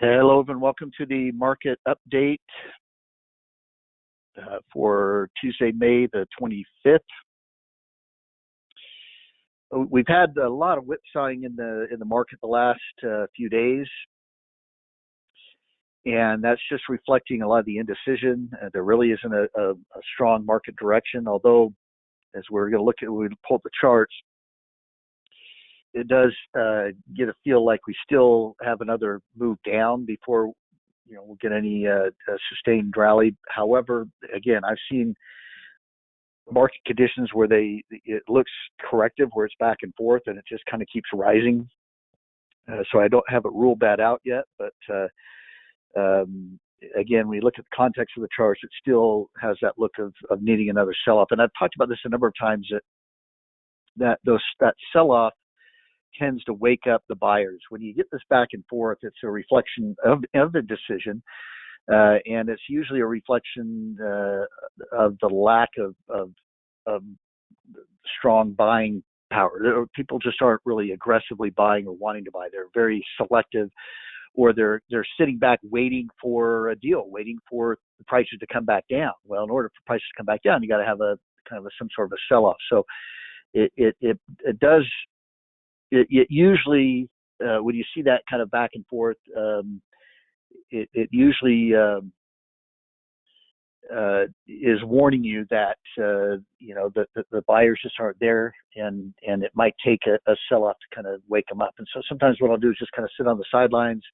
Hello, and welcome to the market update for Tuesday, May the 25th. We've had a lot of whipsawing in the market the last few days, and that's just reflecting a lot of the indecision. There really isn't a strong market direction, although as we're going to look at, we pull the charts, it does get a feel like we still have another move down before we'll get any sustained rally. However, again, I've seen market conditions where it looks corrective, where it's back and forth, and it just kind of keeps rising. So I don't have it ruled that out yet, but again, when you look at the context of the charts, it still has that look of needing another sell-off. And I've talked about this a number of times that sell-off tends to wake up the buyers. When you get this back and forth, it's a reflection of the decision, and it's usually a reflection of the lack of strong buying power. People just aren't really aggressively buying or wanting to buy. They're very selective, or they're sitting back waiting for a deal, waiting for the prices to come back down. Well, in order for prices to come back down, you got to have some sort of a sell-off. So it does. It usually, when you see that kind of back and forth, it usually is warning you that the buyers just aren't there, and it might take a sell-off to kind of wake them up. And so sometimes what I'll do is just kind of sit on the sidelines,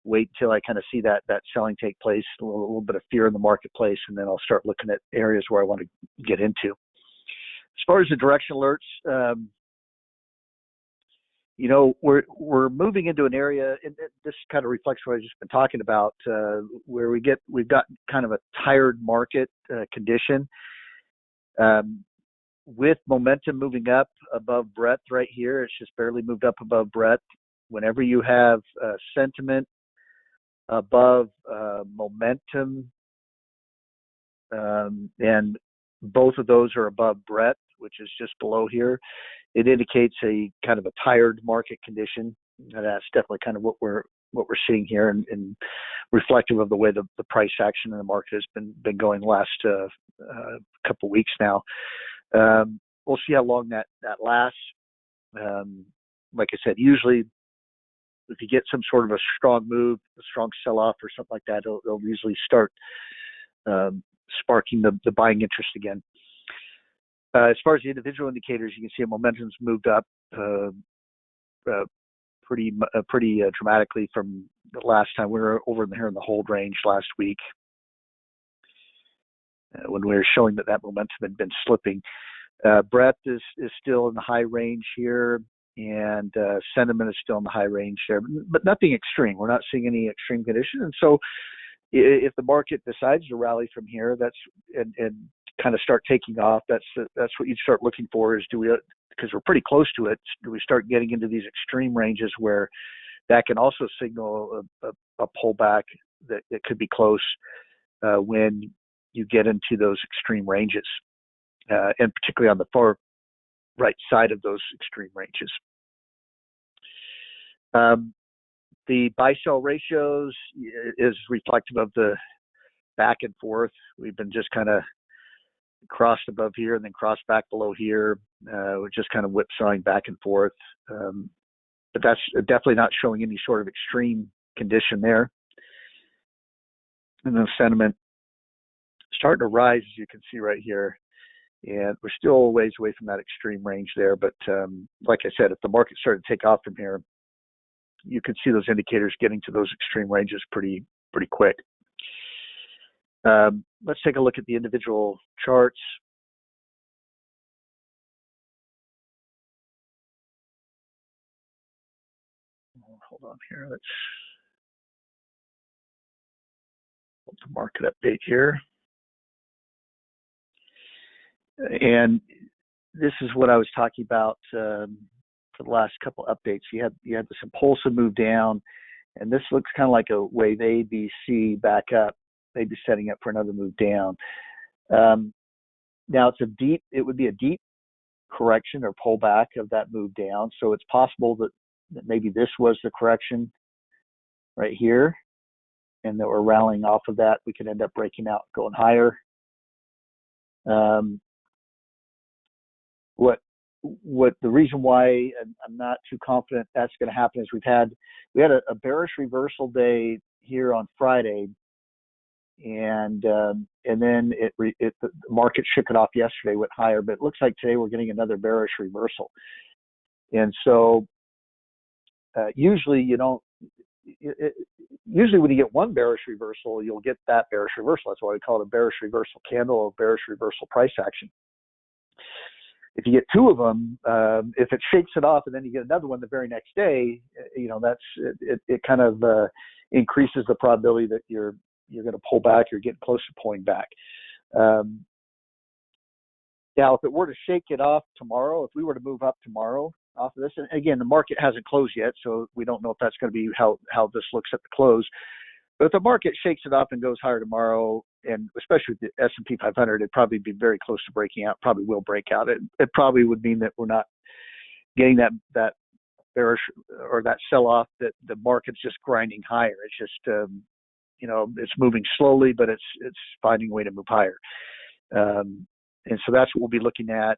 wait until I kind of see that selling take place, a little bit of fear in the marketplace, and then I'll start looking at areas where I want to get into. As far as the direction alerts, we're moving into an area, and this kind of reflects what I've just been talking about, where we've got kind of a tired market condition, with momentum moving up above breadth right here. It's just barely moved up above breadth. Whenever you have sentiment above momentum, and both of those are above breadth, which is just below here, it indicates a kind of a tired market condition. And that's definitely kind of what we're seeing here, and reflective of the way the price action in the market has been going the last couple of weeks now. We'll see how long that lasts. Like I said, usually if you get some sort of a strong move, a strong sell-off or something like that, it'll usually start sparking the buying interest again. As far as the individual indicators, you can see momentum's moved up pretty dramatically from the last time. We were over here in the hold range last week, when we were showing that momentum had been slipping. Breadth is still in the high range here, and sentiment is still in the high range there, but nothing extreme. We're not seeing any extreme condition. And so if the market decides to rally from here, and kind of start taking off, that's what you'd start looking for, is because we're pretty close to it, do we start getting into these extreme ranges where that can also signal a pullback that could be close when you get into those extreme ranges, and particularly on the far right side of those extreme ranges. The buy-sell ratios is reflective of the back and forth. We've been just kind of crossed above here and then crossed back below here. We're just kind of whipsawing back and forth. But that's definitely not showing any sort of extreme condition there. And then sentiment starting to rise, as you can see right here. And we're still a ways away from that extreme range there. But like I said, if the market started to take off from here, you could see those indicators getting to those extreme ranges pretty quick. Let's take a look at the individual charts. Hold on here. Let's put the market update here. And this is what I was talking about for the last couple updates. You had this impulsive move down, and this looks kind of like a wave A, B, C back up, maybe setting up for another move down. Now it would be a deep correction or pullback of that move down. So it's possible that maybe this was the correction right here, and that we're rallying off of that. We could end up breaking out, going higher. What the reason why I'm not too confident that's going to happen is we had a bearish reversal day here on Friday, and then the market shook it off yesterday, went higher, but it looks like today we're getting another bearish reversal. And so usually you don't. Usually when you get one bearish reversal, you'll get that bearish reversal. That's why we call it a bearish reversal candle or bearish reversal price action. If you get two of them, if it shakes it off and then you get another one the very next day, it kind of increases the probability that you're going to pull back, you're getting close to pulling back. Now, if it were to shake it off tomorrow, if we were to move up tomorrow off of this, and again, the market hasn't closed yet, so we don't know if that's going to be how this looks at the close. But if the market shakes it off and goes higher tomorrow, and especially with the S&P 500, it'd probably be very close to breaking out, probably will break out. It probably would mean that we're not getting that bearish or that sell-off, that the market's just grinding higher. It's just, it's moving slowly, but it's finding a way to move higher. And so that's what we'll be looking at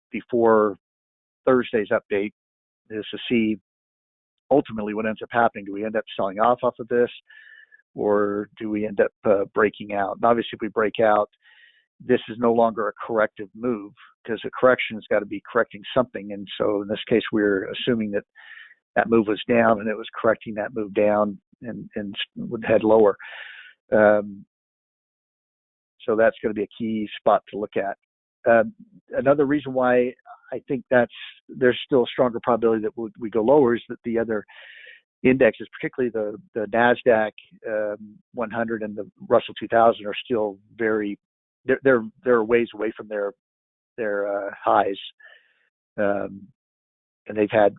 before Thursday's update, is to see ultimately what ends up happening. Do we end up selling off of this, or do we end up breaking out? And obviously, if we break out, this is no longer a corrective move, because a correction has got to be correcting something. And so in this case, we're assuming that that move was down and it was correcting that move down and would head lower. So that's going to be a key spot to look at. Another reason why I think there's still a stronger probability that we go lower is that the other indexes, particularly the NASDAQ 100 and the Russell 2000, are still they're ways away from their highs, and they've had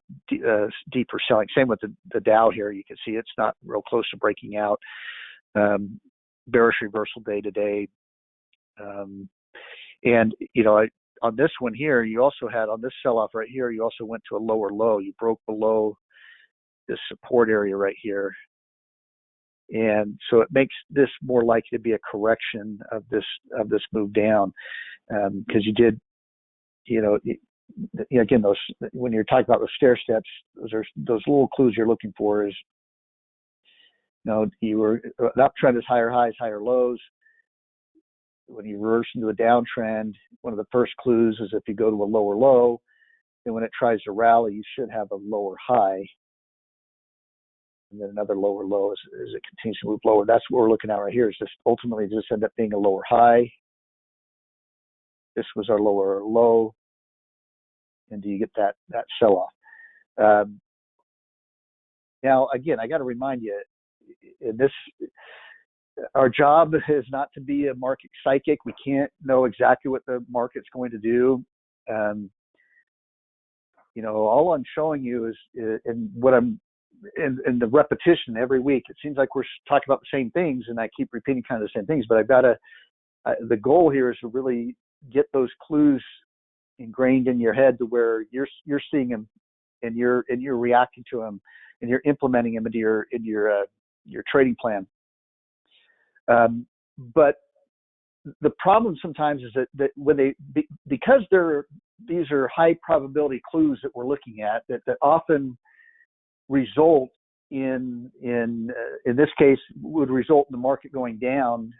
deeper selling. Same with the Dow here. You can see it's not real close to breaking out. Bearish reversal day today. And, on this one here, you also had, on this sell-off right here, you also went to a lower low. You broke below this support area right here. And so it makes this more likely to be a correction of this move down. Because you did, again, those, when you're talking about those stair steps, those little clues you're looking for is, you were uptrend is higher highs, higher lows. When you reverse into a downtrend, one of the first clues is if you go to a lower low, then when it tries to rally, you should have a lower high, and then another lower low as it continues to move lower. That's what we're looking at right here. Is just ultimately just end up being a lower high. This was our lower low, and do you get that sell-off? Now, again, I got to remind you, in this. Our job is not to be a market psychic. We can't know exactly what the market's going to do. All I'm showing you is, and what I'm in the repetition every week. It seems like we're talking about the same things, and I keep repeating kind of the same things. But the goal here is to really get those clues ingrained in your head to where you're seeing them, and you're reacting to them, and you're implementing them into your trading plan. But the problem sometimes is that when because these are high probability clues that we're looking at that often result in this case would result in the market going down.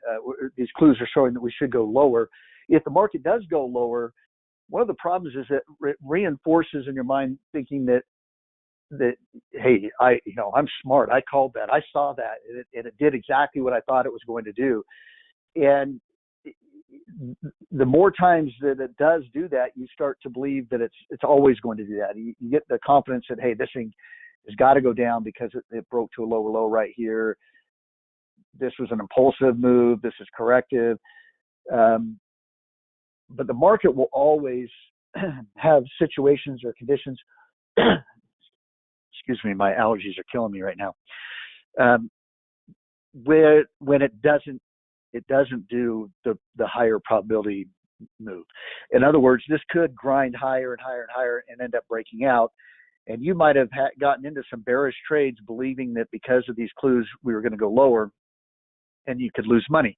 These clues are showing that we should go lower. If the market does go lower, one of the problems is that it reinforces in your mind thinking that hey, I'm smart. I called that. I saw that, and it did exactly what I thought it was going to do. And the more times that it does do that, you start to believe that it's always going to do that. You get the confidence that, hey, this thing has got to go down because it broke to a lower low right here. This was an impulsive move. This is corrective. But the market will always have situations or conditions. Excuse me, my allergies are killing me right now. When it doesn't do the higher probability move. In other words, this could grind higher and higher and higher and end up breaking out. And you might have gotten into some bearish trades believing that because of these clues, we were going to go lower and you could lose money.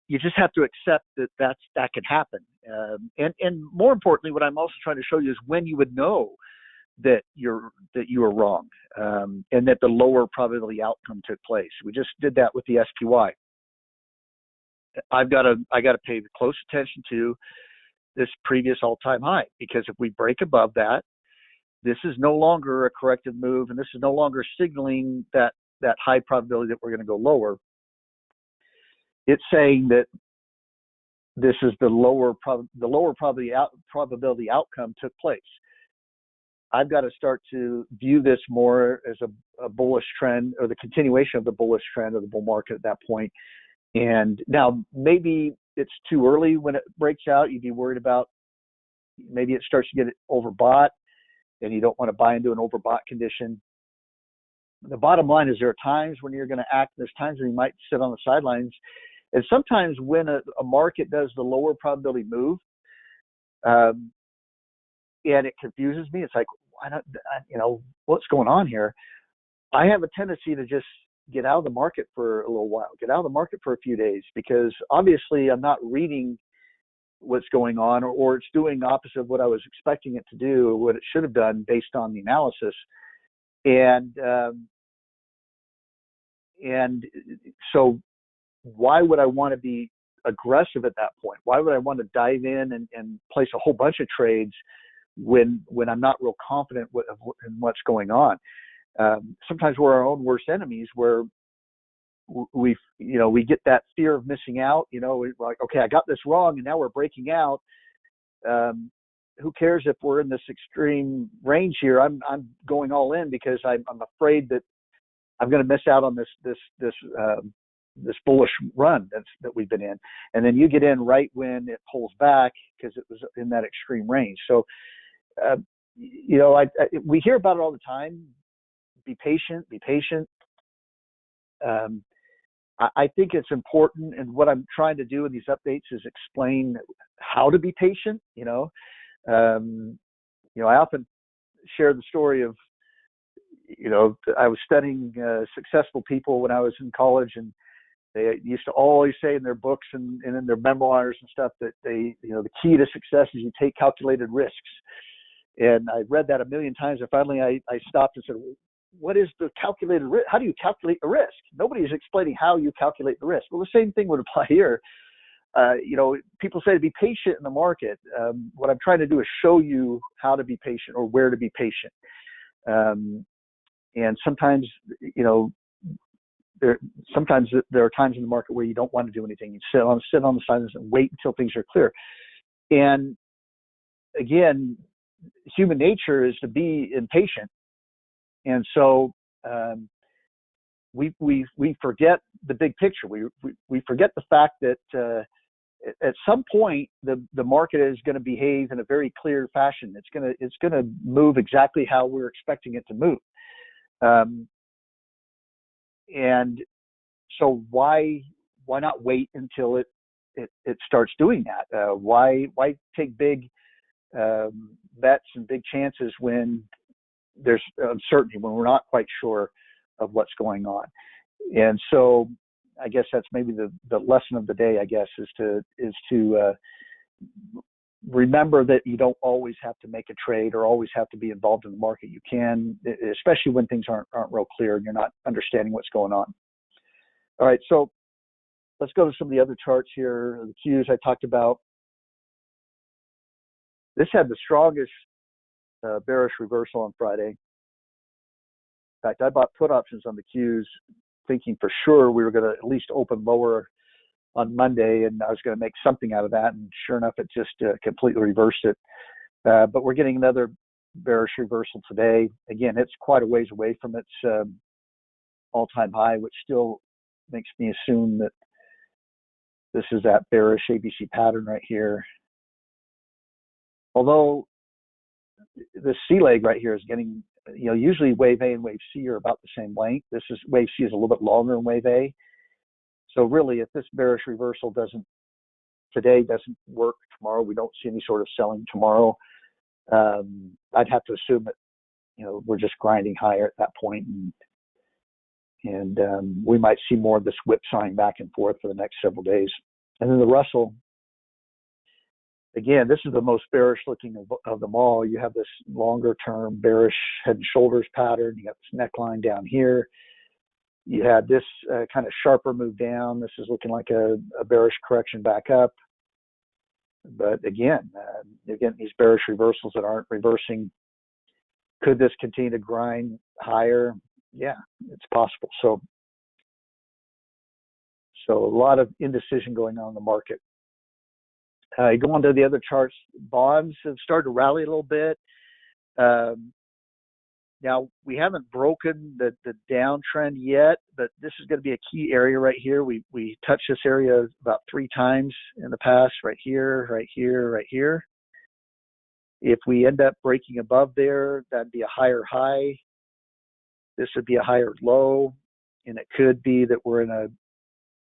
You just have to accept that that can happen. And more importantly, what I'm also trying to show you is when you would know that you were wrong, and that the lower probability outcome took place. We just did that with the SPY. I got to pay close attention to this previous all-time high, because if we break above that, this is no longer a corrective move, and this is no longer signaling that high probability that we're going to go lower. It's saying that this is the lower probability outcome took place. I've got to start to view this more as a bullish trend, or the continuation of the bullish trend of the bull market at that point. And now maybe it's too early when it breaks out. You'd be worried about maybe it starts to get overbought, and you don't want to buy into an overbought condition. The bottom line is there are times when you're going to act. There's times when you might sit on the sidelines. And sometimes when a market does the lower probability move, and it confuses me, it's like, what's going on here? I have a tendency to just get out of the market for a little while, get out of the market for a few days, because obviously I'm not reading what's going on, or it's doing opposite of what I was expecting it to do, or what it should have done based on the analysis. And so why would I want to be aggressive at that point? Why would I want to dive in and place a whole bunch of trades when I'm not real confident in what's going on? Sometimes we're our own worst enemies, where we get that fear of missing out. We're like, okay, I got this wrong, and now we're breaking out. Who cares if we're in this extreme range here? I'm going all in because I'm afraid that I'm going to miss out on this bullish run that we've been in. And then you get in right when it pulls back because it was in that extreme range. So, we hear about it all the time. Be patient, be patient. I think it's important, and what I'm trying to do in these updates is explain how to be patient. I often share the story of, I was studying successful people when I was in college, and they used to always say in their books and in their memoirs and stuff that the key to success is you take calculated risks. And I read that a million times, and finally I stopped and said, what is the calculated risk? How do you calculate the risk? Nobody's explaining how you calculate the risk. Well, the same thing would apply here. People say to be patient in the market. What I'm trying to do is show you how to be patient, or where to be patient. And sometimes, there are times in the market where you don't want to do anything. You sit on the sidelines and wait until things are clear. And again, human nature is to be impatient. And so we forget the big picture. We forget the fact that at some point the market is going to behave in a very clear fashion. It's going to move exactly how we're expecting it to move. And so why not wait until it starts doing that? Why take big bets and big chances when there's uncertainty, when we're not quite sure of what's going on? And so I guess that's maybe the lesson of the day, I guess, is to remember that you don't always have to make a trade or always have to be involved in the market. You can, especially when things aren't real clear and you're not understanding what's going on. All right, so let's go to some of the other charts here. The Qs I talked about. This had the strongest bearish reversal on Friday. In fact, I bought put options on the Qs thinking for sure we were going to at least open lower on Monday, and I was going to make something out of that. And sure enough, it just completely reversed it. But we're getting another bearish reversal today. Again, it's quite a ways away from its all-time high, which still makes me assume that this is that bearish ABC pattern right here. Although the C leg right here is getting, usually wave A and wave C are about the same length. Wave C is a little bit longer than wave A. So really, if this bearish reversal doesn't work tomorrow, we don't see any sort of selling tomorrow, I'd have to assume that, we're just grinding higher at that point, and we might see more of this whipsawing back and forth for the next several days. And then the Russell, again, this is the most bearish looking of them all. You have this longer term bearish head and shoulders pattern. You got this neckline down here. You had this kind of sharper move down. This is looking like a bearish correction back up. But again, you're getting these bearish reversals that aren't reversing. Could this continue to grind higher? Yeah, it's possible. So a lot of indecision going on in the market. You go on to the other charts. Bonds have started to rally a little bit. Now, we haven't broken the downtrend yet, but this is going to be a key area right here. We touched this area about 3 times in the past, right here, right here, right here. If we end up breaking above there, that'd be a higher high. This would be a higher low, and it could be that we're in a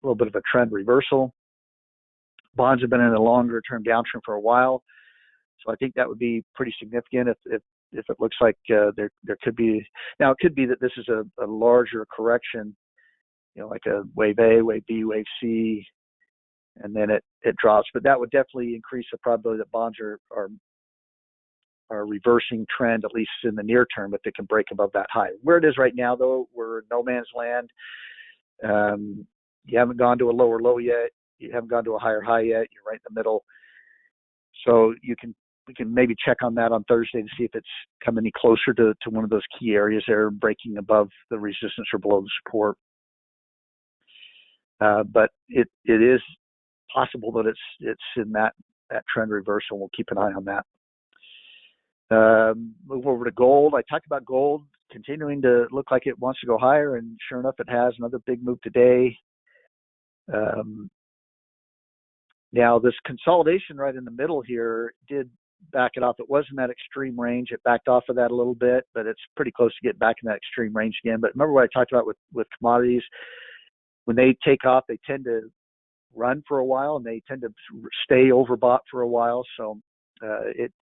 little bit of a trend reversal. Bonds have been in a longer term downtrend for a while, so I think that would be pretty significant if it looks like there could be. Now, it could be that this is a larger correction, like a wave A, wave B, wave C, and then it drops. But that would definitely increase the probability that bonds are reversing trend, at least in the near term, if they can break above that high. Where it is right now, though, we're in no man's land. You haven't gone to a lower low yet. You haven't gone to a higher high yet. You're right in the middle. So we can maybe check on that on Thursday to see if it's come any closer to one of those key areas there, breaking above the resistance or below the support. But it is possible that it's in that trend reversal. We'll keep an eye on that. Move over to gold. I talked about gold continuing to look like it wants to go higher, and sure enough, it has. Another big move today. Now, this consolidation right in the middle here did back it off. It was in that extreme range. It backed off of that a little bit, but it's pretty close to get back in that extreme range again. But remember what I talked about with commodities? When they take off, they tend to run for a while, and they tend to stay overbought for a while. So it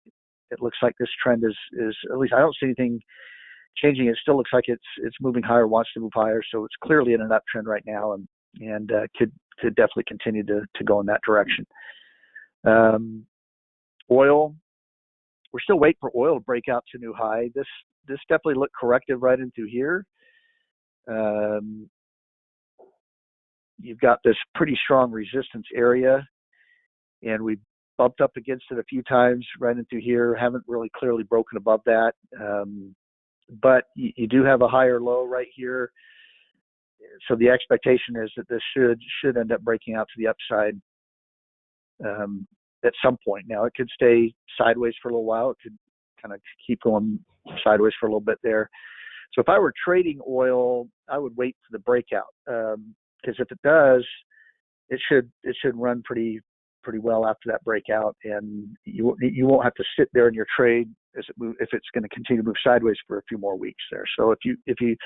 looks like this trend is at least I don't see anything changing. It still looks like it's moving higher, wants to move higher. So it's clearly in an uptrend right now, and could definitely continue to go in that direction. Oil, we're still waiting for oil to break out to new high. This definitely looked corrective right into here. You've got this pretty strong resistance area, and we bumped up against it a few times right into here. Haven't really clearly broken above that, but you do have a higher low right here. So the expectation is that this should end up breaking out to the upside at some point. Now, it could stay sideways for a little while. It could kind of keep going sideways for a little bit there. So if I were trading oil, I would wait for the breakout, because if it does, it should run pretty well after that breakout, and you won't have to sit there in your trade if it's going to continue to move sideways for a few more weeks there. So if you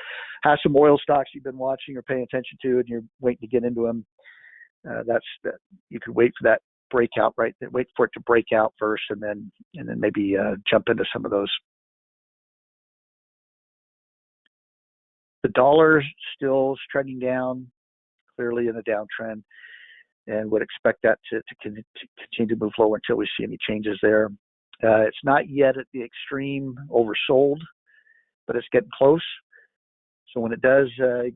have some oil stocks you've been watching or paying attention to, and you're waiting to get into them, you could wait for that breakout, right? Wait for it to break out first, and then maybe jump into some of those. The dollar still trending down, clearly in a downtrend, and would expect that to continue to move lower until we see any changes there. It's not yet at the extreme oversold, but it's getting close. So when it does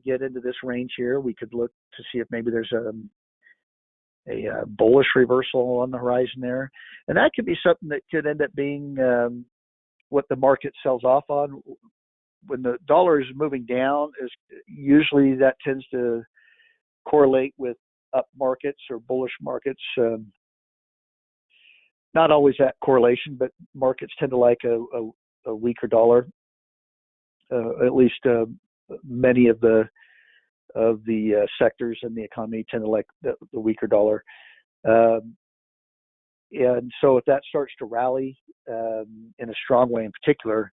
get into this range here, we could look to see if maybe there's a bullish reversal on the horizon there. And that could be something that could end up being what the market sells off on. When the dollar is moving down, usually that tends to correlate with up markets or bullish markets. Not always that correlation, but markets tend to like a weaker dollar. At least many of the sectors in the economy tend to like the weaker dollar. And so if that starts to rally in a strong way in particular,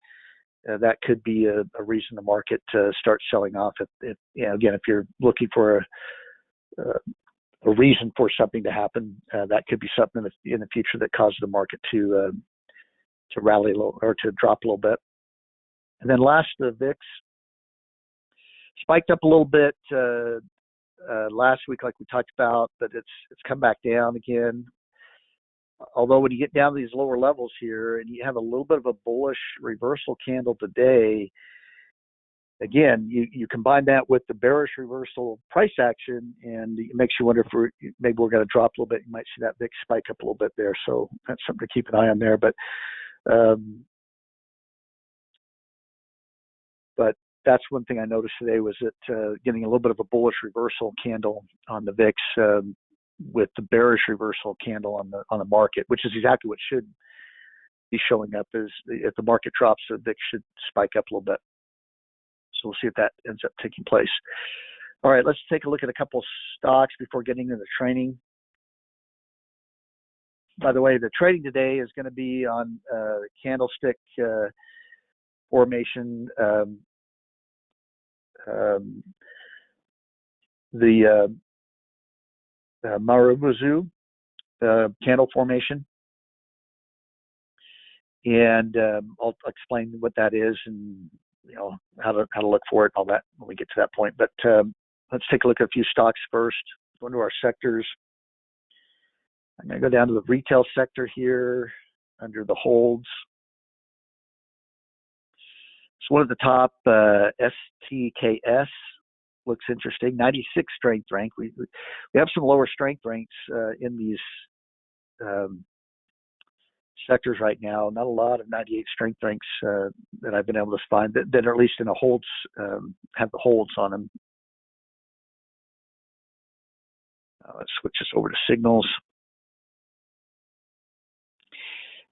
that could be a reason the market starts selling off. If you're looking for a reason for something to happen, that could be something in the future that causes the market to rally a little, or to drop a little bit. And then last, the VIX spiked up a little bit last week, like we talked about, but it's come back down again. Although when you get down to these lower levels here and you have a little bit of a bullish reversal candle today, again, you combine that with the bearish reversal price action, and it makes you wonder if maybe we're going to drop a little bit. You might see that VIX spike up a little bit there. So that's something to keep an eye on there. But that's one thing I noticed today was that getting a little bit of a bullish reversal candle on the VIX with the bearish reversal candle on the market, which is exactly what should be showing up. Is if the market drops, the VIX should spike up a little bit. So we'll see if that ends up taking place. All right, let's take a look at a couple of stocks before getting into the training. By the way, the trading today is going to be on Candlestick formation. The Marubozu candle formation, and I'll explain what that is and how to look for it and all that when we get to that point. But let's take a look at a few stocks first. Go into our sectors. I'm going to go down to the retail sector here under the holds. So one at the top, STKS, looks interesting. 96 strength rank. We have some lower strength ranks in these sectors right now. Not a lot of 98 strength ranks that I've been able to find that are at least in a holds, have the holds on them. Let's switch this over to signals.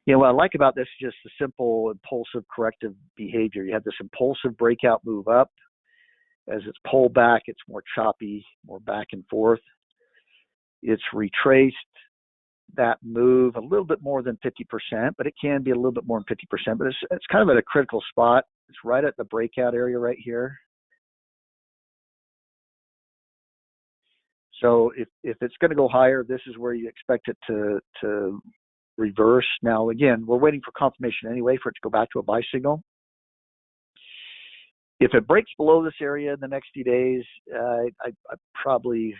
What I like about this is just the simple impulsive corrective behavior. You have this impulsive breakout move up. As it's pulled back, it's more choppy, more back and forth. It's retraced that move a little bit more than 50%, but it can be a little bit more than 50%, but it's kind of at a critical spot. It's right at the breakout area right here. So if it's going to go higher, this is where you expect it to reverse. Now, again, we're waiting for confirmation anyway for it to go back to a buy signal. If it breaks below this area in the next few days, I probably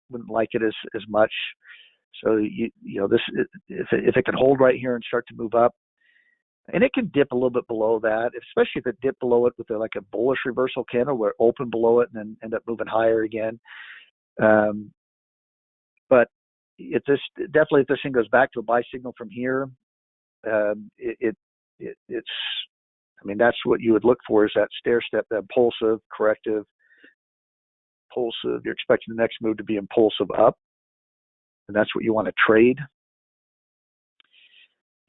wouldn't like it as much. So this if it can hold right here and start to move up, and it can dip a little bit below that, especially if it dipped below it with like a bullish reversal candle where it opened below it and then end up moving higher again. But if this thing goes back to a buy signal from here, it's that's what you would look for, is that stair step, that impulsive, corrective, impulsive. You're expecting the next move to be impulsive up, and that's what you want to trade.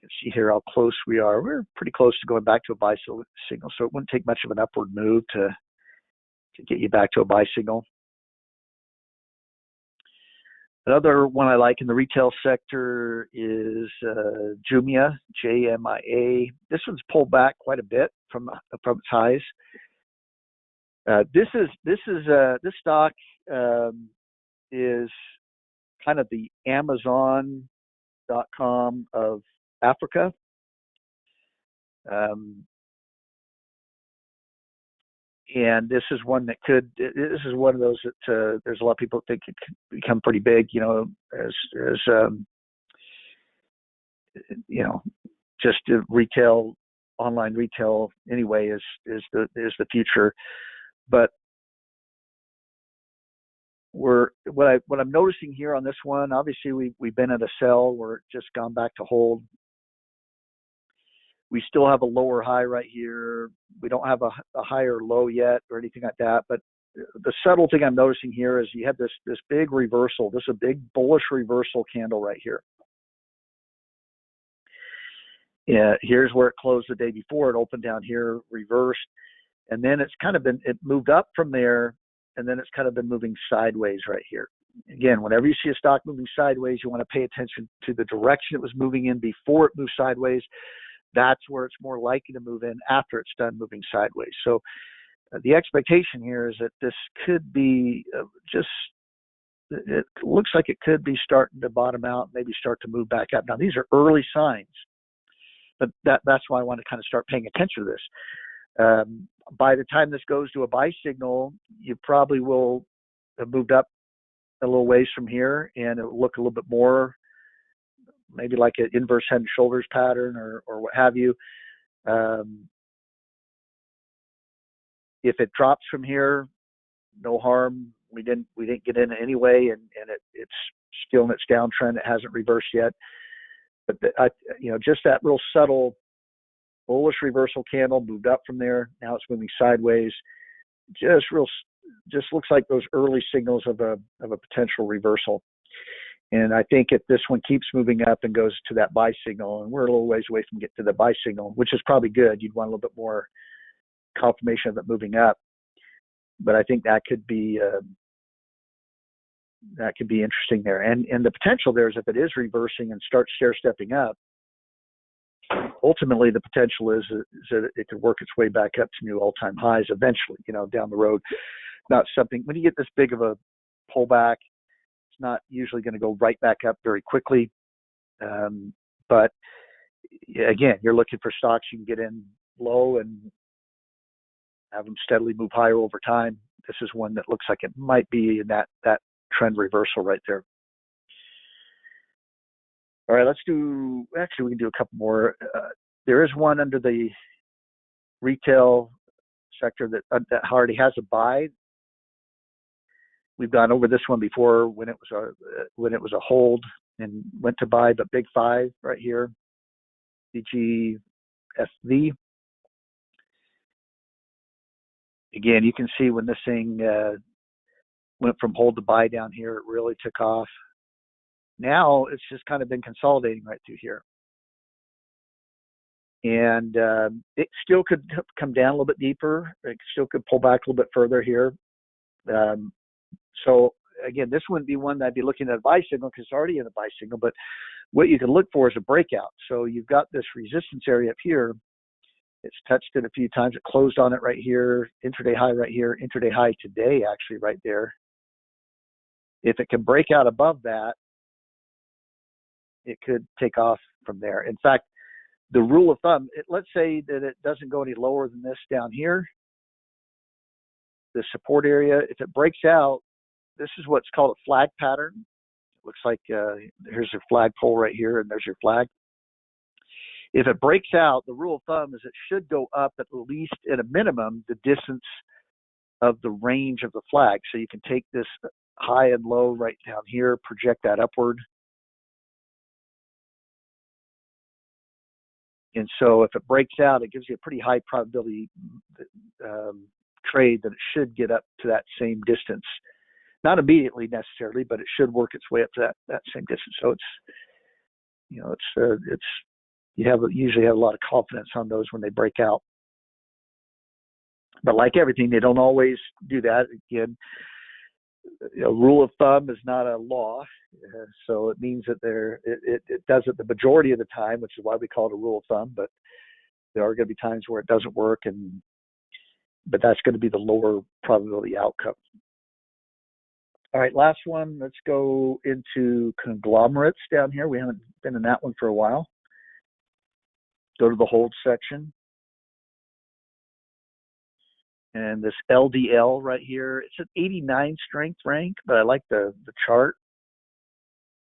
You can see here how close we are. We're pretty close to going back to a buy signal, so it wouldn't take much of an upward move to get you back to a buy signal. Another one I like in the retail sector is Jumia, JMIA. This one's pulled back quite a bit from its highs. This stock is kind of the Amazon.com of Africa. And this is one that this is one of those that there's a lot of people that think it could become pretty big, just retail, online retail anyway is the future. But what I'm noticing here on this one, obviously we've been at a sell, we're just gone back to hold. We still have a lower high right here. We don't have a higher low yet or anything like that. But the subtle thing I'm noticing here is you have this big reversal. This is a big bullish reversal candle right here. Yeah, here's where it closed the day before. It opened down here, reversed, and then it moved up from there, and then it's kind of been moving sideways right here. Again, whenever you see a stock moving sideways, you want to pay attention to the direction it was moving in before it moved sideways. That's where it's more likely to move in after it's done moving sideways. So the expectation here is that this could be it looks like it could be starting to bottom out, maybe start to move back up. Now, these are early signs. but that's why I want to kind of start paying attention to this. By the time this goes to a buy signal, you probably will have moved up a little ways from here, and it will look a little bit more maybe like an inverse head and shoulders pattern or what have you. If it drops from here, no harm. We didn't get in anyway, and it's still in its downtrend. It hasn't reversed yet. But just that real subtle bullish reversal candle moved up from there. Now it's moving sideways. Just looks like those early signals of a potential reversal. And I think if this one keeps moving up and goes to that buy signal, and we're a little ways away from getting to the buy signal, which is probably good. You'd want a little bit more confirmation of it moving up. But I think that could be interesting there. And the potential there is if it is reversing and starts stair-stepping up, ultimately the potential is that it could work its way back up to new all-time highs eventually, down the road. Not something, when you get this big of a pullback, it's not usually going to go right back up very quickly. But again, you're looking for stocks you can get in low and have them steadily move higher over time. This is one that looks like it might be in that trend reversal right there. All right, we can do a couple more. There is one under the retail sector that already has a buy. We've gone over this one before when it was a hold and went to buy, but big five right here, CGFV. Again, you can see when this thing went from hold to buy down here, it really took off. Now it's just kind of been consolidating right through here. And it still could come down a little bit deeper. It still could pull back a little bit further here. So again, this wouldn't be one that I'd be looking at a buy signal because it's already in a buy signal. But what you can look for is a breakout. So you've got this resistance area up here. It's touched it a few times. It closed on it right here. Intraday high right here. Intraday high today actually right there. If it can break out above that, it could take off from there. In fact, the rule of thumb, let's say that it doesn't go any lower than this down here, the support area. If it breaks out, this is what's called a flag pattern. It looks like here's your flagpole right here, and there's your flag. If it breaks out, the rule of thumb is it should go up at least at a minimum the distance of the range of the flag. So you can take this high and low right down here, project that upward. And so if it breaks out, it gives you a pretty high probability trade that it should get up to that same distance. Not immediately necessarily, but it should work its way up to that same distance. So you usually have a lot of confidence on those when they break out. But like everything, they don't always do that. Again, rule of thumb is not a law, so it means that it does it the majority of the time, which is why we call it a rule of thumb. But there are going to be times where it doesn't work, but that's going to be the lower probability outcome. All right, last one. Let's go into conglomerates down here. We haven't been in that one for a while. Go to the hold section. And this LDL right here, it's an 89 strength rank, but I like the chart.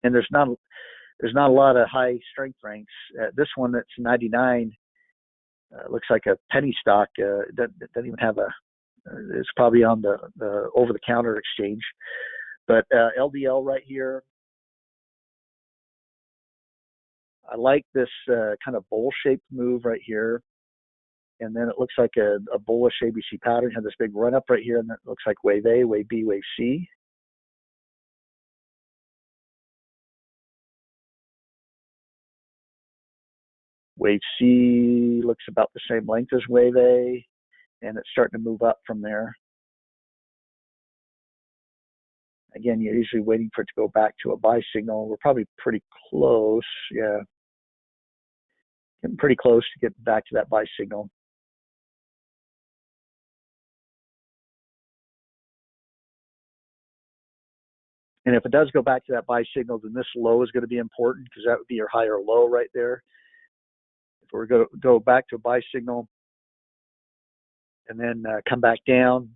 And there's not a lot of high strength ranks. This one that's 99 looks like a penny stock. It doesn't even have it's probably on the over-the-counter exchange. But LDL right here, I like this kind of bowl-shaped move right here. And then it looks like a bullish ABC pattern. Had this big run up right here, and that looks like wave A, wave B, wave C. Wave C looks about the same length as wave A, and it's starting to move up from there. Again, you're usually waiting for it to go back to a buy signal. We're probably pretty close. Yeah. Getting pretty close to getting back to that buy signal. And if it does go back to that buy signal, then this low is going to be important because that would be your higher low right there. we're going to go back to a buy signal and then come back down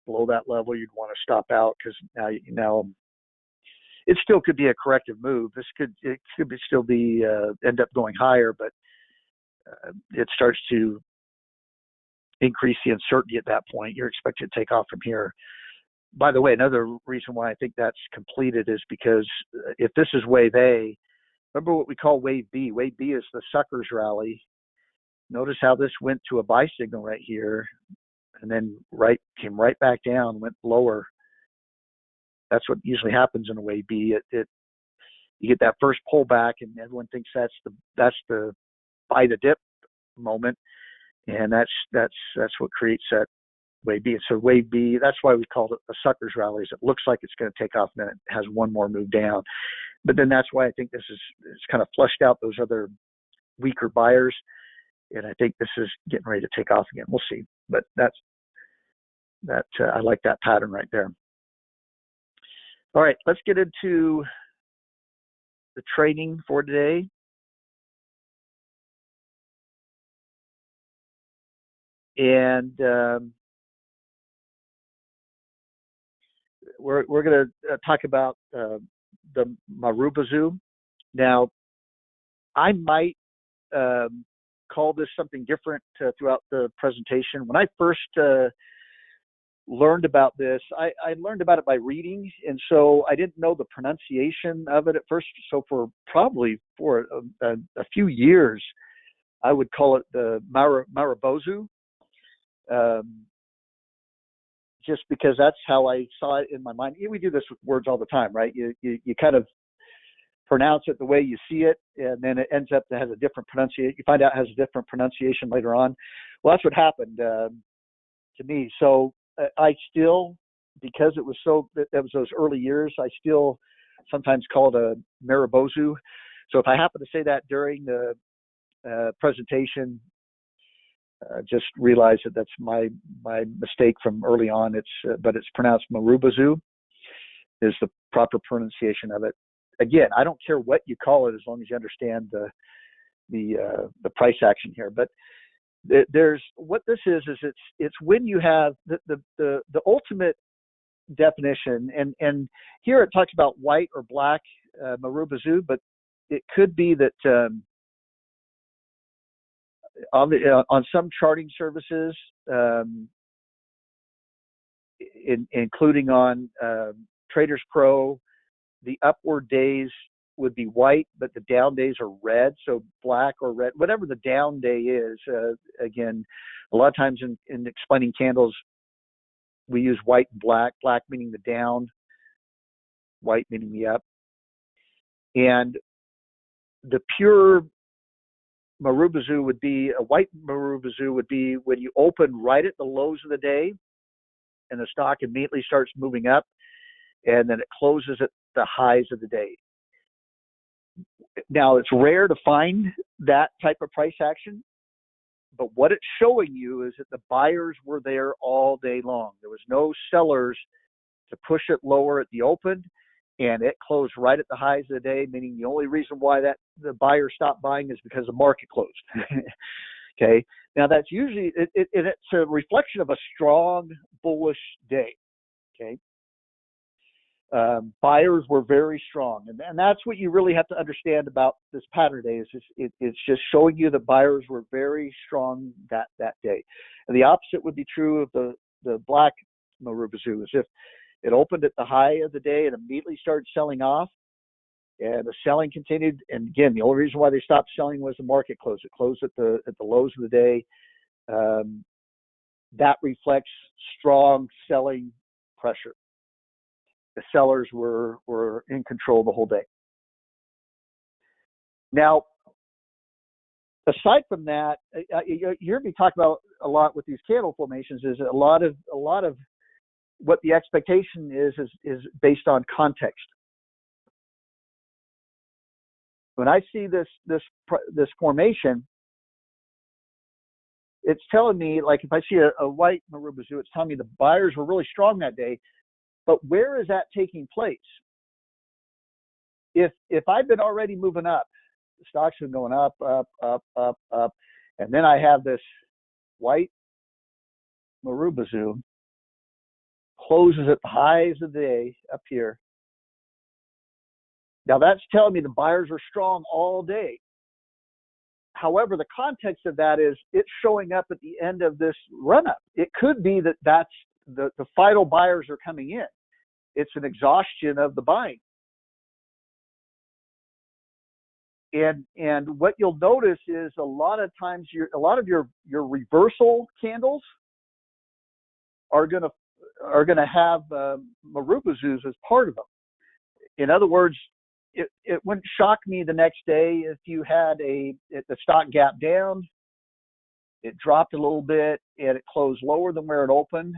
below that level, you'd want to stop out because now it still could be a corrective move. It could still be end up going higher, but it starts to increase the uncertainty at that point. You're expected to take off from here. By the way, another reason why I think that's completed is because if this is wave A, remember what we call wave B. Wave B is the suckers rally. Notice how this went to a buy signal right here, and then came right back down, went lower. That's what usually happens in a wave B. You get that first pullback, and everyone thinks that's the buy the dip moment, and that's what creates that wave B. So wave B, that's why we call it the suckers rallies. It looks like it's going to take off, and then it has one more move down. But then that's why I think it's kind of flushed out those other weaker buyers, and I think this is getting ready to take off again. We'll see, but I like that pattern right there. All right, let's get into the trading for today. And we're going to talk about the Marubozu. Now, I might call this something different throughout the presentation. When I first learned about this, I learned about it by reading, and so I didn't know the pronunciation of it at first. So for a few years, I would call it the Marubozu, just because that's how I saw it in my mind. We do this with words all the time, right? You kind of pronounce it the way you see it, and then it ends up that has a different pronunciation. You find out it has a different pronunciation later on. Well, that's what happened to me. So I still, because it was that was those early years, I still sometimes call it a Marubozu. So if I happen to say that during the presentation, just realize that that's my mistake from early on. But it's pronounced Marubozu is the proper pronunciation of it. Again, I don't care what you call it as long as you understand the price action here. But there's what this is it's when you have the ultimate definition, and here it talks about white or black Marubozu, but it could be that on some charting services, including on Traders Pro, the upward days would be white, but the down days are red. So black or red, whatever the down day is. Again, a lot of times in explaining candles, we use white and black. Black meaning the down, white meaning the up. And the pure Marubozu would be, a white Marubozu would be when you open right at the lows of the day and the stock immediately starts moving up, and then it closes at the highs of the day. Now, it's rare to find that type of price action, but what it's showing you is that the buyers were there all day long. There was no sellers to push it lower at the open, and it closed right at the highs of the day, meaning the only reason why the buyer stopped buying is because the market closed. Okay. Now, that's usually, it's a reflection of a strong bullish day. Okay. Buyers were very strong, and that's what you really have to understand about this pattern day. It's just showing you that buyers were very strong that day, and the opposite would be true of the black Marubozu. Is if it opened at the high of the day and immediately started selling off, and the selling continued. And again, the only reason why they stopped selling was the market closed. It closed at the lows of the day. That reflects strong selling pressure. The sellers were in control the whole day. Now, aside from that, you hear me talk about a lot with these candle formations is a lot of what the expectation is based on context. When I see this formation, it's telling me, like if I see a white Marubozu, it's telling me the buyers were really strong that day. But where is that taking place? If I've been already moving up The stock's been going up, up, up, up, up. And then I have this white Marubozu closes at the highs of the day up here. Now that's telling me the buyers are strong all day. However, the context of that is it's showing up at the end of this run-up. It could be that that's the final buyers are coming in. It's an exhaustion of the buying. And what you'll notice is a lot of times a lot of your reversal candles are gonna have Marubozus as part of them. In other words, it wouldn't shock me the next day if you had the stock gap down, it dropped a little bit, and it closed lower than where it opened,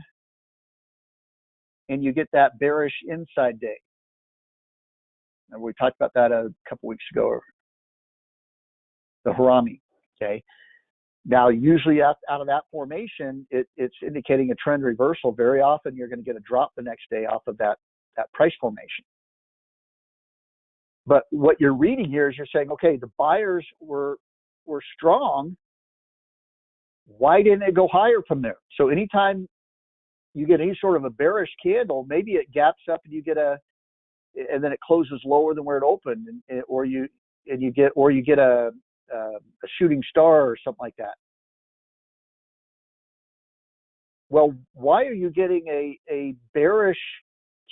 and you get that bearish inside day. And we talked about that a couple weeks ago, the Harami, okay? Now, usually out of that formation, it's indicating a trend reversal. Very often, you're going to get a drop the next day off of that price formation. But what you're reading here is you're saying, okay, the buyers were strong. Why didn't it go higher from there? So anytime you get any sort of a bearish candle, maybe it gaps up and you get and then it closes lower than where it opened, or you get a shooting star or something like that. Well, why are you getting a bearish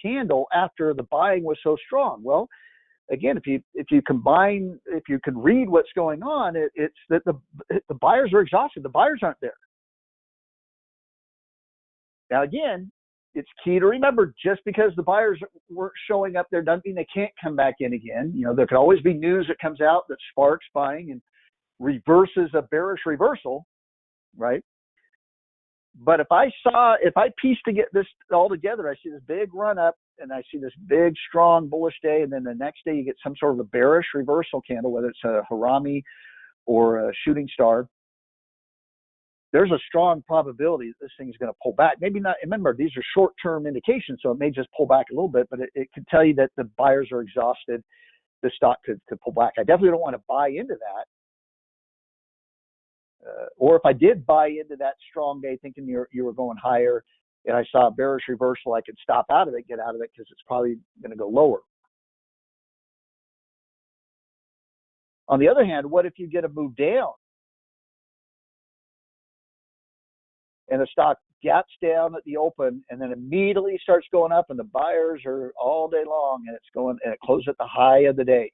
candle after the buying was so strong? Well, again, if you can read what's going on, it's that the buyers are exhausted. The buyers aren't there. Now, again, it's key to remember, just because the buyers weren't showing up there doesn't mean they can't come back in again. You know, there could always be news that comes out that sparks buying and reverses a bearish reversal, right? But if I piece to get this all together, I see this big run up and I see this big, strong bullish day, and then the next day you get some sort of a bearish reversal candle, whether it's a Harami or a shooting star, there's a strong probability that this thing's going to pull back. Maybe not. Remember, these are short-term indications, so it may just pull back a little bit, but it could tell you that the buyers are exhausted. The stock could pull back. I definitely don't want to buy into that. Or if I did buy into that strong day thinking you were going higher and I saw a bearish reversal, I could stop out of it, get out of it, because it's probably going to go lower. On the other hand, what if you get a move down and the stock gaps down at the open and then immediately starts going up and the buyers are all day long and it closes at the high of the day?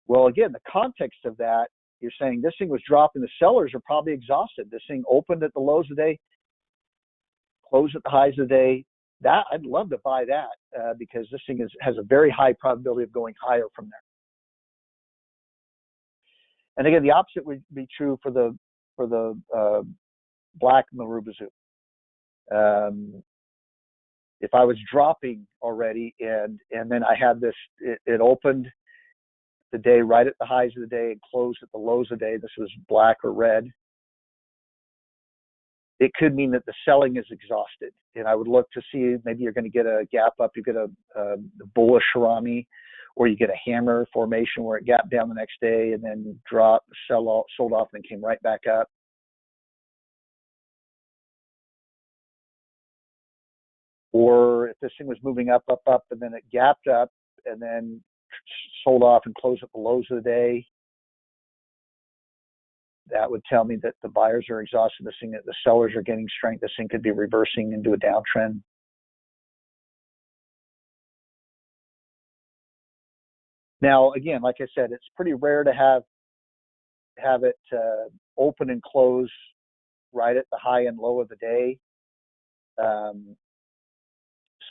Well, again, the context of that, you're saying this thing was dropping. The sellers are probably exhausted. This thing opened at the lows of the day, closed at the highs of the day. That I'd love to buy that because this thing has a very high probability of going higher from there. And again, the opposite would be true for the black Marubozu. If I was dropping already and then I had this, it opened the day right at the highs of the day and closed at the lows of the day. This was black or red. It could mean that the selling is exhausted, and I would look to see maybe you're going to get a gap up, you get a bullish Harami, or you get a hammer formation where it gapped down the next day and then dropped, sold off, and then came right back up. Or if this thing was moving up, and then it gapped up and then sold off and closed at the lows of the day, that would tell me that the buyers are exhausted. This thing, that the sellers are getting strength. This thing could be reversing into a downtrend. Now, again, like I said, it's pretty rare to have it open and close right at the high and low of the day.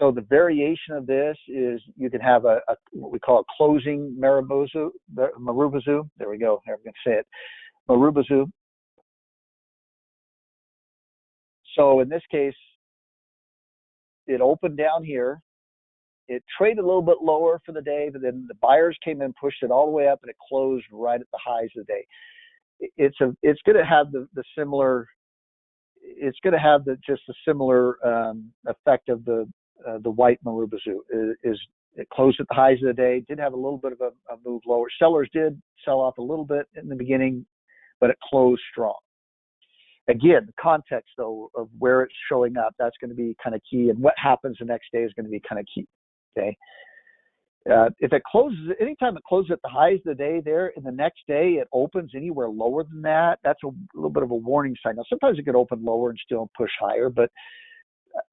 So the variation of this is you can have what we call a closing Marubozu. There we go. I'm going to say it. Marubozu. So in this case, it opened down here. It traded a little bit lower for the day, but then the buyers came in, pushed it all the way up, and it closed right at the highs of the day. It's going to have the similar. It's going to have just a similar effect of the white Marubozu. Is It closed at the highs of the day, did have a little bit of a move lower. Sellers did sell off a little bit in the beginning, but it closed strong. Again, the context, though, of where it's showing up, that's going to be kind of key. And what happens the next day is going to be kind of key, okay? If it closes, anytime it closes at the highs of the day there, and the next day it opens anywhere lower than that, that's a little bit of a warning sign. Now, sometimes it could open lower and still push higher, but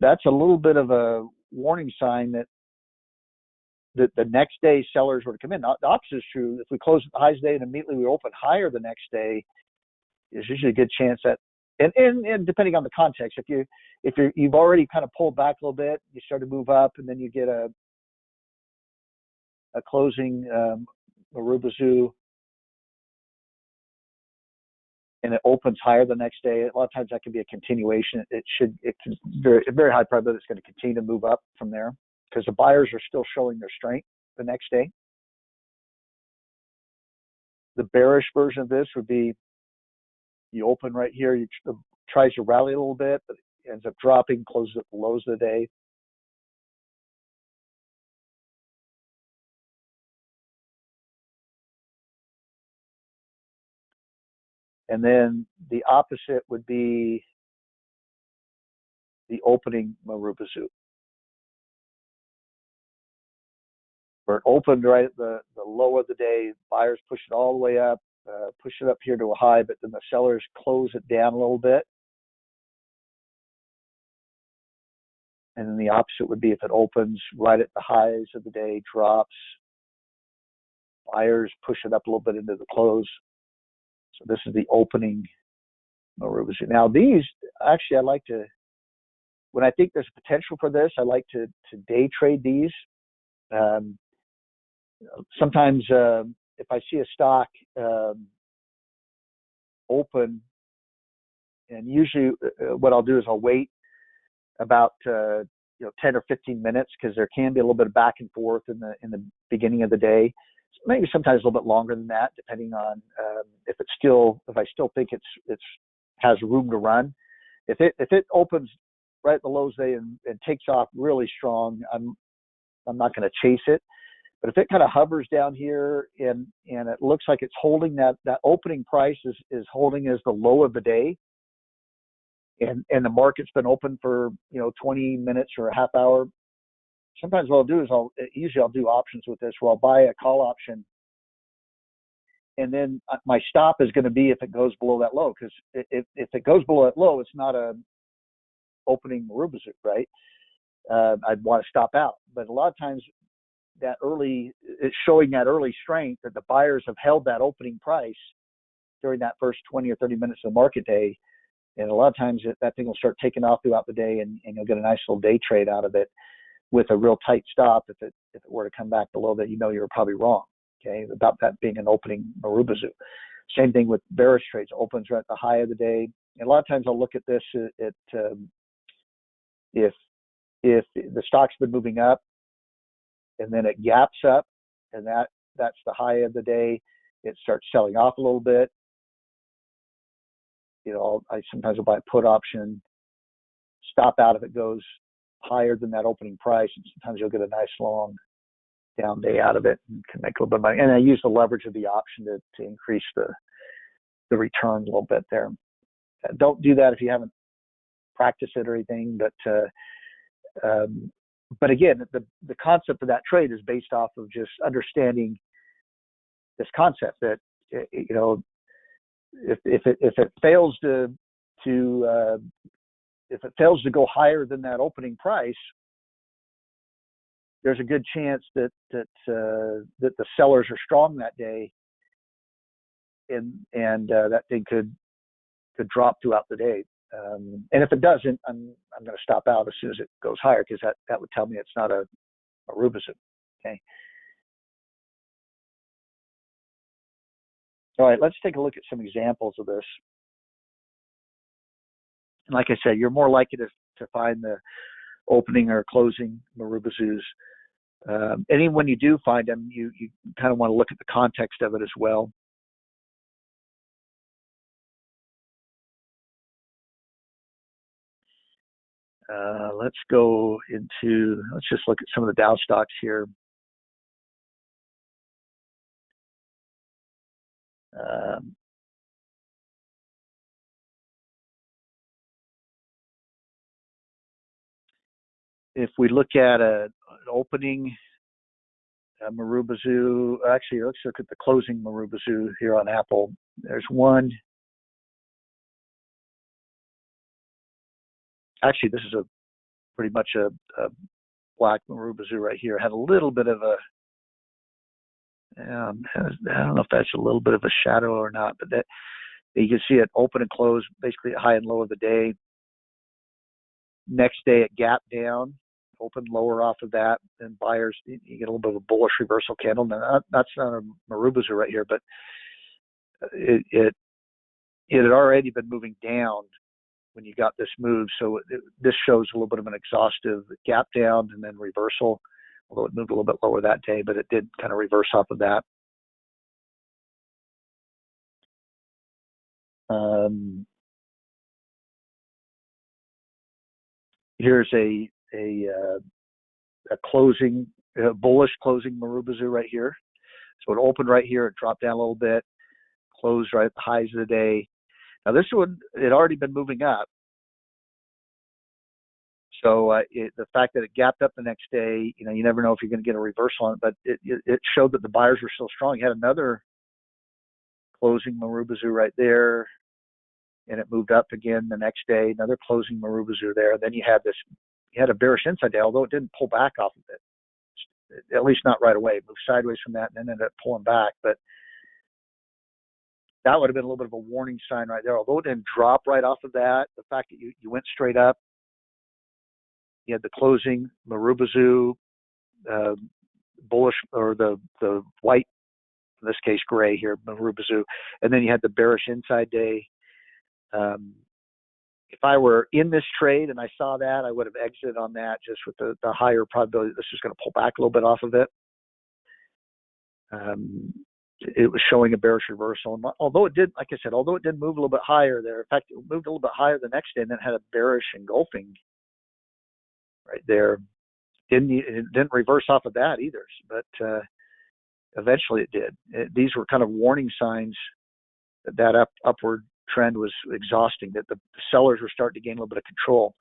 that's a little bit of a warning sign that the next day sellers were to come in. Now, the opposite is true. If we close at the highs day and immediately we open higher the next day, there's usually a good chance that, and depending on the context, if you've already kind of pulled back a little bit, you start to move up, and then you get a closing Marubozu, and it opens higher the next day. A lot of times that can be a continuation. It's very high probability it's going to continue to move up from there, because the buyers are still showing their strength the next day. The bearish version of this would be you open right here, you tries to rally a little bit, but it ends up dropping, closes at the lows of the day. And then the opposite would be the opening Marubozu, where it opened right at the low of the day. Buyers push it all the way up, push it up here to a high, but then the sellers close it down a little bit. And then the opposite would be if it opens right at the highs of the day, drops, buyers push it up a little bit into the close. So this is the opening Marubozu. Now these, actually, I like to, when I think there's potential for this, I like to day trade these. Sometimes if I see a stock open, and usually what I'll do is I'll wait about 10 or 15 minutes, because there can be a little bit of back and forth in the beginning of the day. Maybe sometimes a little bit longer than that, depending on if I still think it's has room to run. If it opens right at the lows day and takes off really strong, I'm not going to chase it. But if it kind of hovers down here and it looks like it's holding that opening price is holding as the low of the day, and the market's been open for 20 minutes or a half hour, sometimes what I'll do is I'll do options with this, where I'll buy a call option, and then my stop is going to be if it goes below that low, because if it goes below that low, it's not a opening Marubozu, right? I'd want to stop out. But a lot of times it's showing that early strength, that the buyers have held that opening price during that first 20 or 30 minutes of the market day. And a lot of times that thing will start taking off throughout the day, and you'll get a nice little day trade out of it with a real tight stop. If it were to come back below that, you were probably wrong, okay, about that being an opening Marubozu. Same thing with bearish trades. Opens right at the high of the day. And a lot of times I'll look at this if the stock's been moving up and then it gaps up, and that's the high of the day, it starts selling off a little bit. I sometimes will buy a put option, stop out if it goes higher than that opening price, and sometimes you'll get a nice long down day out of it and can make a little bit of money. And I use the leverage of the option to increase the return a little bit there. Don't do that if you haven't practiced it or anything, but again, the concept of that trade is based off of just understanding this concept that if it fails to go higher than that opening price, there's a good chance that the sellers are strong that day, and that thing could drop throughout the day. And if it doesn't, I'm going to stop out as soon as it goes higher, because that would tell me it's not a Marubozu. Okay. All right, let's take a look at some examples of this. And like I said, you're more likely to find the opening or closing Marubozus. And when you do find them, you kind of want to look at the context of it as well. Let's just look at some of the Dow stocks here. Um, if we look at an opening Marubozu, actually, let's look at the closing Marubozu here on Apple. There's one. Actually, this is pretty much a black Marubozu right here. Had a little bit of a, I don't know if that's a little bit of a shadow or not, but that you can see it open and close, basically high and low of the day. Next day, it gapped down, opened lower off of that, and buyers, you get a little bit of a bullish reversal candle. Now, that's not a Marubozu right here, but it had already been moving down when you got this move. So this shows a little bit of an exhaustive gap down and then reversal, although it moved a little bit lower that day, but it did kind of reverse off of that. Here's a closing, bullish closing Marubozu right here. So it opened right here, it dropped down a little bit, closed right at the highs of the day. Now this one, it had already been moving up. So the fact that it gapped up the next day, you never know if you're going to get a reversal on it, but it showed that the buyers were still strong. You had another closing Marubozu right there, and it moved up again the next day, another closing Marubozu there. Then you had a bearish inside day, although it didn't pull back off of it, at least not right away. It moved sideways from that and then ended up pulling back. But that would have been a little bit of a warning sign right there. Although it didn't drop right off of that, the fact that you went straight up, you had the closing Marubozu, bullish, or the white, in this case gray here, Marubozu, and then you had the bearish inside day. If I were in this trade and I saw that, I would have exited on that, just with the higher probability that this is going to pull back a little bit off of it. It was showing a bearish reversal. And although it did, like I said, although it did move a little bit higher there, in fact, it moved a little bit higher the next day and then had a bearish engulfing right there. It didn't reverse off of that either, but eventually it did. These were kind of warning signs that upward trend was exhausting, that the sellers were starting to gain a little bit of control.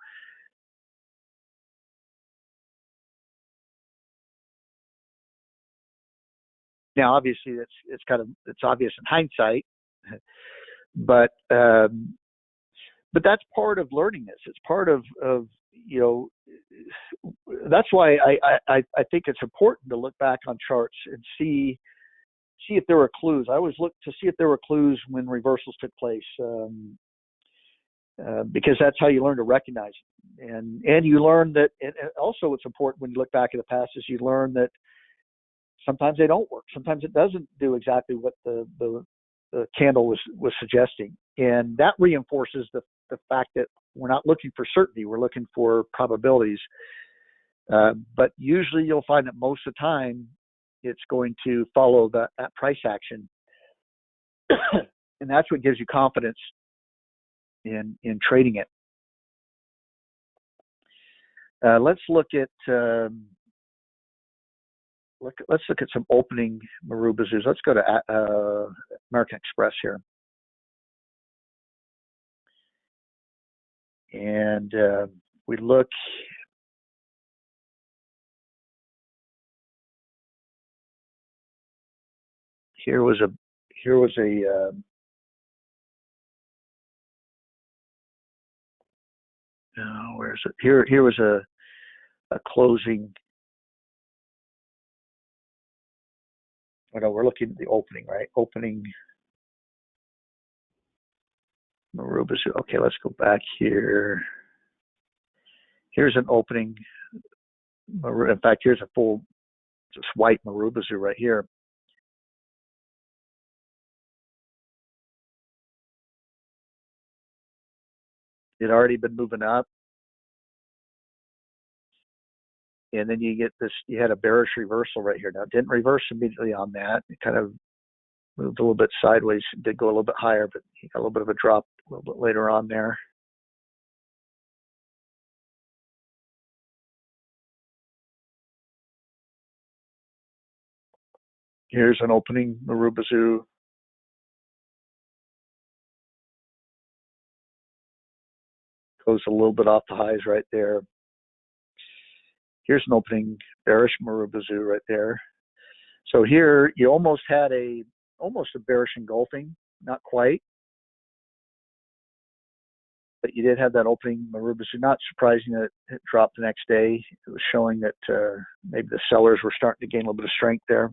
Now, obviously, it's obvious in hindsight, but that's part of learning this. It's part of that's why I think it's important to look back on charts and see if there were clues. I always look to see if there were clues when reversals took place, because that's how you learn to recognize it. And you learn that, and also what's important when you look back at the past is you learn that sometimes they don't work. Sometimes it doesn't do exactly what the candle was suggesting, and that reinforces the fact that we're not looking for certainty. We're looking for probabilities. But usually you'll find that most of the time it's going to follow that price action, and that's what gives you confidence in trading it. Let's look at let's look at some opening Marubozus. Let's go to American Express here, and we look. Here was a where is it? Here was a closing. Oh no, we're looking at the opening, right? Opening Marubozu. Okay, let's go back here. Here's an opening. In fact, here's a full just white Marubozu right here. It had already been moving up, and then you get this. You had a bearish reversal right here. Now it didn't reverse immediately on that. It kind of moved a little bit sideways. It did go a little bit higher, but you got a little bit of a drop a little bit later on there. Here's an opening Marubozu. Goes a little bit off the highs right there. Here's an opening bearish Marubozu right there. So here you almost had almost a bearish engulfing, not quite, but you did have that opening Marubozu. Not surprising that it dropped the next day. It was showing that maybe the sellers were starting to gain a little bit of strength there.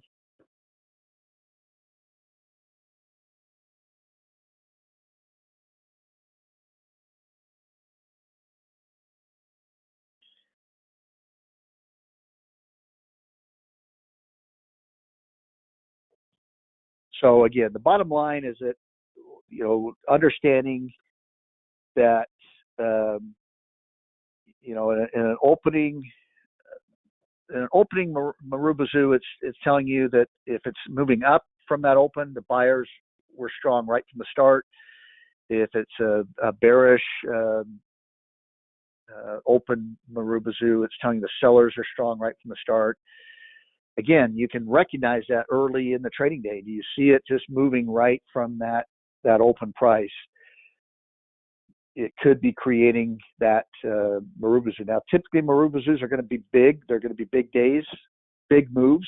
So again, the bottom line is that, you know, understanding that, you know, in an opening Marubozu, it's telling you that if it's moving up from that open, the buyers were strong right from the start. If it's a bearish open Marubozu, it's telling you the sellers are strong right from the start. Again, you can recognize that early in the trading day. Do you see it just moving right from that open price? It could be creating that Marubozu. Now, typically Marubozus are going to be big. They're going to be big days, big moves.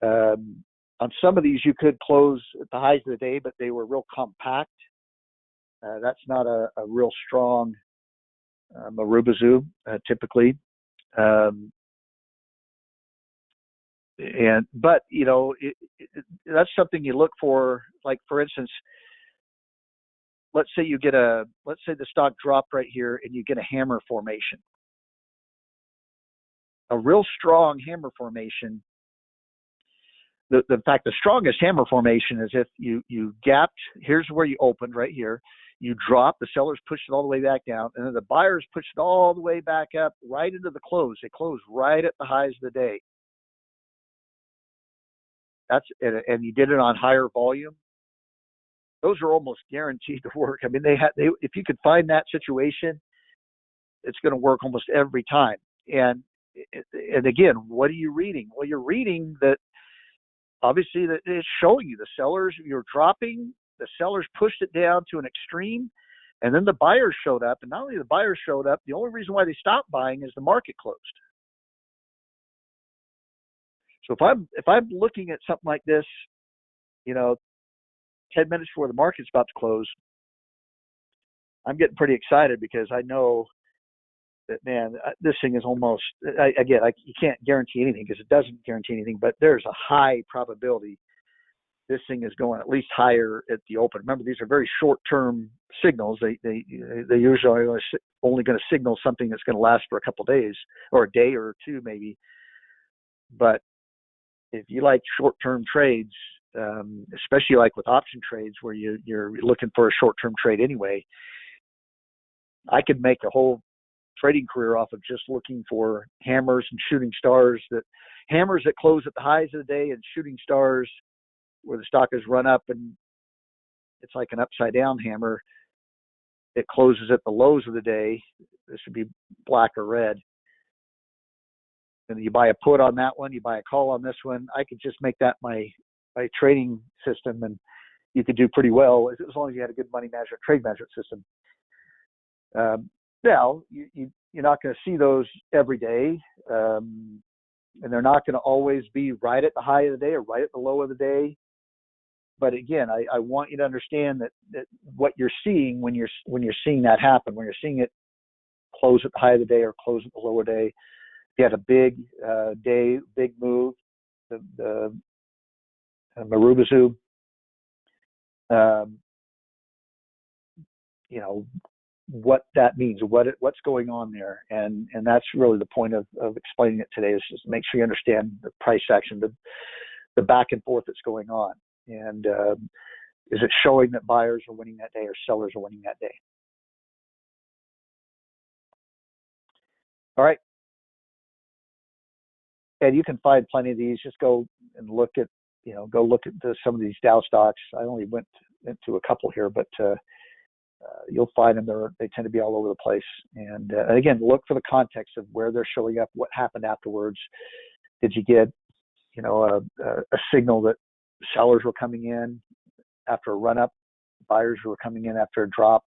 On some of these, you could close at the highs of the day, but they were real compact. That's not a real strong Marubozu typically. But you know, that's something you look for. Like for instance, let's say the stock dropped right here and you get a hammer formation. A real strong hammer formation. In fact, the strongest hammer formation is if you gapped. Here's where you opened right here. You drop, the sellers pushed it all the way back down, and then the buyers pushed it all the way back up right into the close. They closed right at the highs of the day. And you did it on higher volume. Those are almost guaranteed to work. I mean, if you could find that situation, it's going to work almost every time. And again, what are you reading? Well, you're reading that obviously that it's showing you the sellers, you're dropping, the sellers pushed it down to an extreme, and then the buyers showed up. And not only the buyers showed up, the only reason why they stopped buying is the market closed. So if I'm looking at something like this, you know, 10 minutes before the market's about to close, I'm getting pretty excited because I know that, man, this thing is almost, you can't guarantee anything because it doesn't guarantee anything, but there's a high probability this thing is going at least higher at the open. Remember, these are very short-term signals. They usually are only going to signal something that's going to last for a couple of days or a day or two maybe. But if you like short-term trades, especially like with option trades where you're looking for a short-term trade anyway, I could make a whole trading career off of just looking for hammers and shooting stars, hammers that close at the highs of the day, and shooting stars where the stock has run up and it's like an upside down hammer. It closes at the lows of the day. This would be black or red. And you buy a put on that one, you buy a call on this one. I could just make that my trading system, and you could do pretty well as long as you had a good money management, trade management system. Now, you're not going to see those every day, and they're not going to always be right at the high of the day or right at the low of the day. But again, I want you to understand that what you're seeing when you're seeing that happen, when you're seeing it close at the high of the day or close at the lower day, if you had a big day, big move, the Marubozu, you know what that means, what's going on there, and that's really the point of explaining it today, is just make sure you understand the price action, the back and forth that's going on. And is it showing that buyers are winning that day or sellers are winning that day? All right. And you can find plenty of these. Just go and look at some of these Dow stocks. I only went into a couple here, but you'll find them. They tend to be all over the place. And again, look for the context of where they're showing up, what happened afterwards. Did you get, a signal that sellers were coming in after a run up, buyers were coming in after a drop?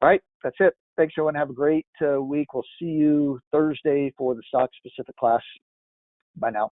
All right, that's it. Thanks, everyone. Have a great week. We'll see you Thursday for the stock specific class. Bye now.